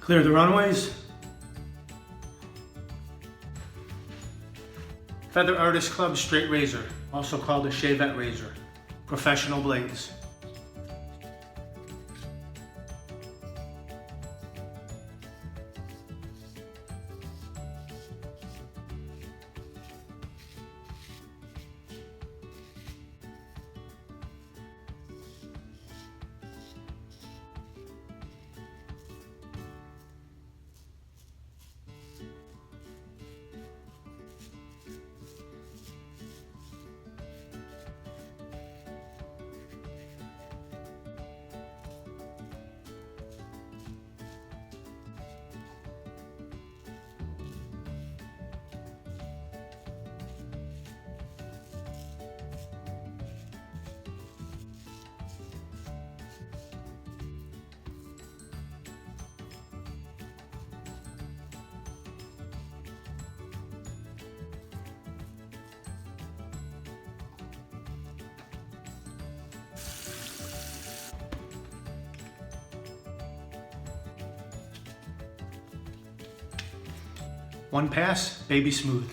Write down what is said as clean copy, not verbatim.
Clear the runways. Feather Artist Club Straight Razor, also called a Shavette Razor. Professional blades. One pass, baby smooth.